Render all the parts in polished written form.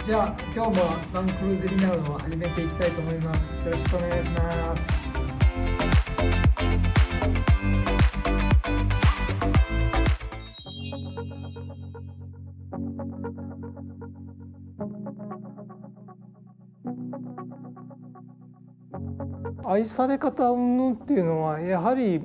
じゃあ今日もランクルゼミナールを始めていきたいと思います。よろしくお願いします。愛され方云々っていうのはやはり、い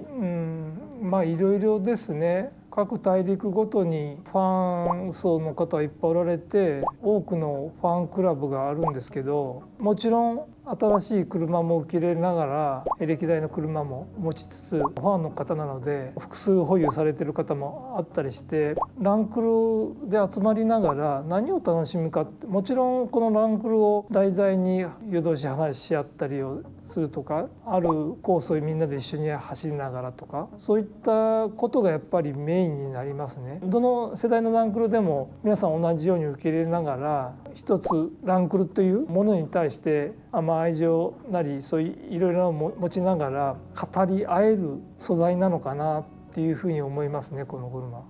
ろいろですね。各大陸ごとにファン層の方はいっぱいおられて、多くのファンクラブがあるんですけど、もちろん新しい車も受け入れながら歴代の車も持ちつつ、ファンの方なので複数保有されている方もあったりして、ランクルで集まりながら何を楽しむかって、もちろんこのランクルを題材に夜通し話し合ったりをするとか、あるコースをみんなで一緒に走りながらとか、そういったことがやっぱりメインになりますね。どの世代のランクルでも皆さん同じように受け入れながら、一つランクルというものに対して愛情なりそういういろいろなものを持ちながら語り合える素材なのかなっていうふうに思いますね、この車。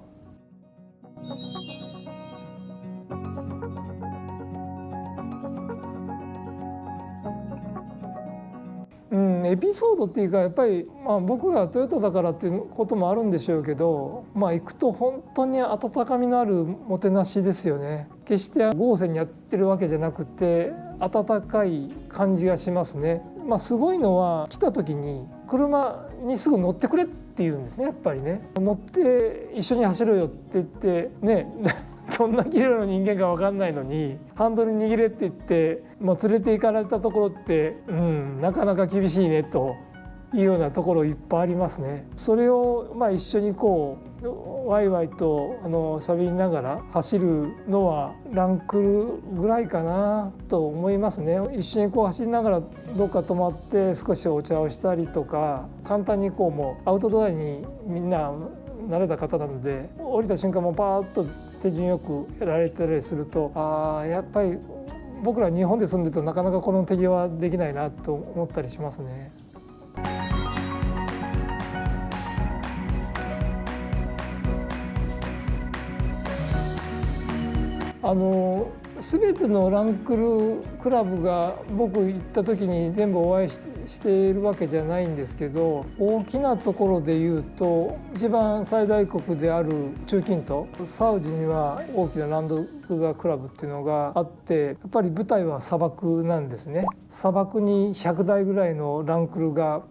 エピソードっていうか、やっぱり僕がトヨタだからっていうこともあるんでしょうけど、行くと本当に温かみのあるもてなしですよね。決して豪勢にやってるわけじゃなくて温かい感じがしますね。すごいのは来た時に車にすぐ乗ってくれって言うんですね。やっぱりね、乗って一緒に走ろうよって言ってねどんなキロの人間か分かんないのにハンドル握れって言って連れて行かれたところって、なかなか厳しいねというようなところいっぱいありますね。それを一緒にワイワイと喋りながら走るのはランクルぐらいかなと思いますね。一緒に走りながらどっか泊まって少しお茶をしたりとか、簡単にもうアウトドアにみんな慣れた方なので、降りた瞬間もパーッと手順よくやられたりすると、やっぱり僕ら日本で住んでるとなかなかこの手際はできないなと思ったりしますね。全てのランクルクラブが僕行った時に全部お会いしているわけじゃないんですけど、大きなところで言うと一番最大国である中近東サウジには大きなランドクルーザークラブっていうのがあって、やっぱり舞台は砂漠なんですね。砂漠に100台ぐらいのランクルが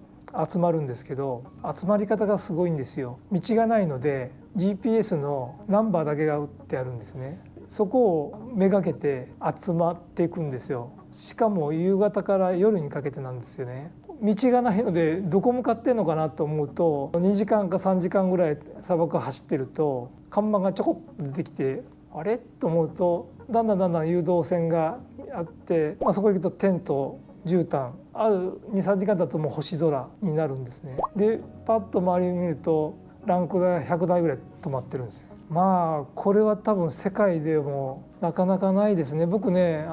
集まるんですけど、集まり方がすごいんですよ。道がないので GPS のナンバーだけが打ってあるんですね。そこをめがけて集まっていくんですよ。しかも夕方から夜にかけてなんですよね。道がないのでどこ向かってんのかなと思うと、2時間か3時間ぐらい砂漠走ってると看板がちょこっと出てきて、あれと思うとだんだん誘導線があって、そこ行くとテント絨毯ある 2,3 時間だともう星空になるんですね。でパッと周りを見るとランクが100台ぐらい止まってるんですよ。これは多分世界でもなかなかないですね。僕ね、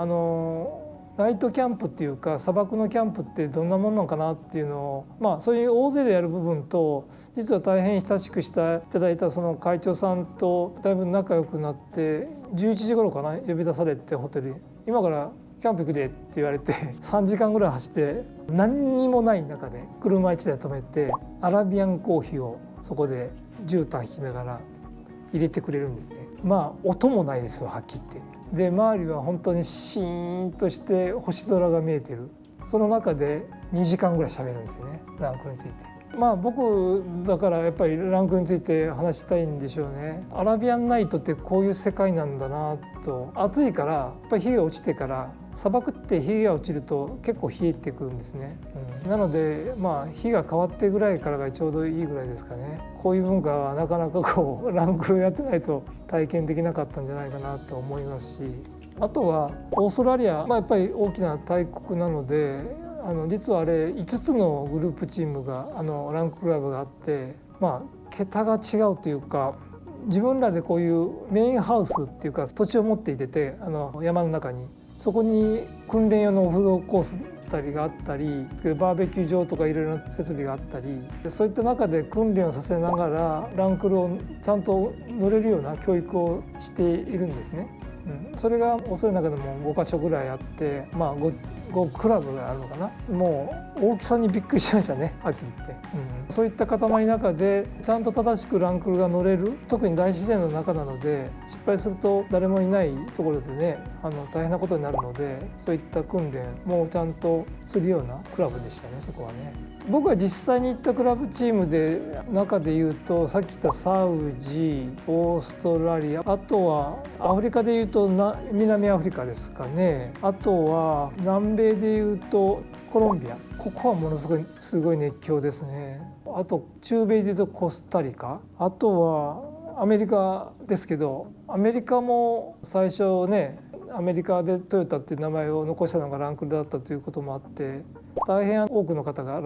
ナイトキャンプっていうか砂漠のキャンプってどんなものなのかなっていうのを、そういう大勢でやる部分と、実は大変親しくしていただいたその会長さんとだいぶ仲良くなって、11時頃かな呼び出されて、ホテルに今からキャンプ行くでって言われて3時間ぐらい走って、何にもない中で車1台止めてアラビアンコーヒーをそこで絨毯引きながら入れてくれるんですね。音もないですよ、はっきり言って。で周りは本当にシーンとして星空が見えてる。その中で2時間ぐらい喋るんですよね、ランクについて。僕だからやっぱりランクについて話したいんでしょうね。アラビアンナイトってこういう世界なんだなと。暑いからやっぱり日が落ちてから、砂漠って日が落ちると結構冷えてくるんですね。なので日が変わってぐらいからがちょうどいいぐらいですかね。こういう文化はなかなかランクルやってないと体験できなかったんじゃないかなと思いますし、あとはオーストラリア、やっぱり大きな大国なので、実はあれ5つのグループチームがランククラブがあって、桁が違うというか、自分らでこういうメインハウスっていうか土地を持っていて山の中に、そこに訓練用のオフロードコースたりがあったり、バーベキュー場とかいろいろな設備があったり、そういった中で訓練をさせながらランクルをちゃんと乗れるような教育をしているんですね。それがオーストラリアの中でも5か所ぐらいあって、5クラブがあるのかな。もう大きさにびっくりしましたね、はっきり言って、そういった塊の中でちゃんと正しくランクルが乗れる、特に大自然の中なので失敗すると誰もいないところでね大変なことになるので、そういった訓練もちゃんとするようなクラブでしたね、そこはね。僕は実際に行ったクラブチームで中でいうと、さっき言ったサウジ、オーストラリア、あとはアフリカでいうと南アフリカですかね、あとは南米でいうとコロンビア、ここはものすごい熱狂ですね。あと中米でいうとコスタリカ、あとはアメリカですけど、アメリカも最初ね、アメリカでトヨタっていう名前を残したのがランクルだったということもあって、大変多くの方が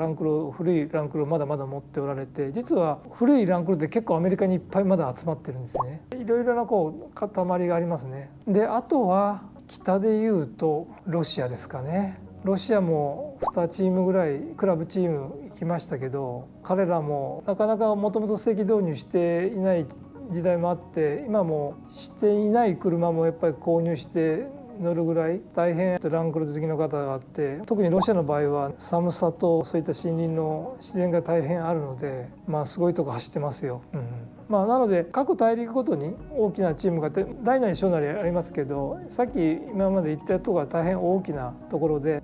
古いランクルをまだまだ持っておられて、実は古いランクルって結構アメリカにいっぱいまだ集まってるんですね。いろいろな塊がありますね。であとは北でいうとロシアですかね。ロシアも2チームぐらいクラブチーム行きましたけど、彼らもなかなかもともと正規導入していない時代もあって、今もしていない車もやっぱり購入して乗るぐらい大変ランクル好きの方があって、特にロシアの場合は寒さとそういった森林の自然が大変あるので、すごいとこ走ってますよ。なので各大陸ごとに大きなチームが大なり小なりありますけど、さっき今まで言ったところが大変大きなところで、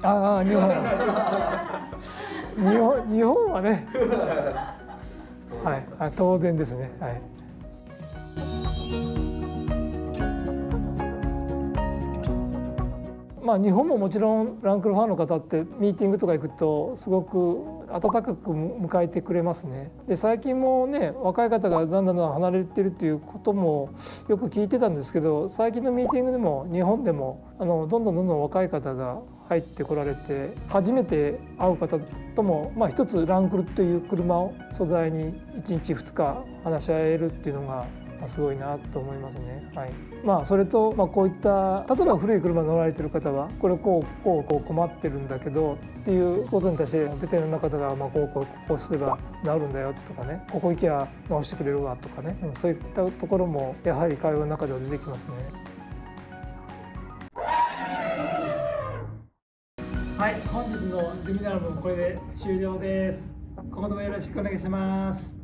日本日本はねはい、当然ですね。はい。日本ももちろんランクルファンの方ってミーティングとか行くとすごく温かく迎えてくれますね。で最近もね、若い方がだんだん離れてるっていうこともよく聞いてたんですけど、最近のミーティングでも日本でもどんどん若い方が入ってこられて、初めて会う方とも一つランクルという車を素材に1日2日話し合えるっていうのがすごいなと思いますね。はい。それとこういった例えば古い車乗られてる方はこれこう困ってるんだけどっていうことに対してベテランの方がこうすれば治るんだよとかね、ここ行きゃ直してくれるわとかね、そういったところもやはり会話の中では出てきますね。はい、本日のゼミナールもこれで終了です。今後ともよろしくお願いします。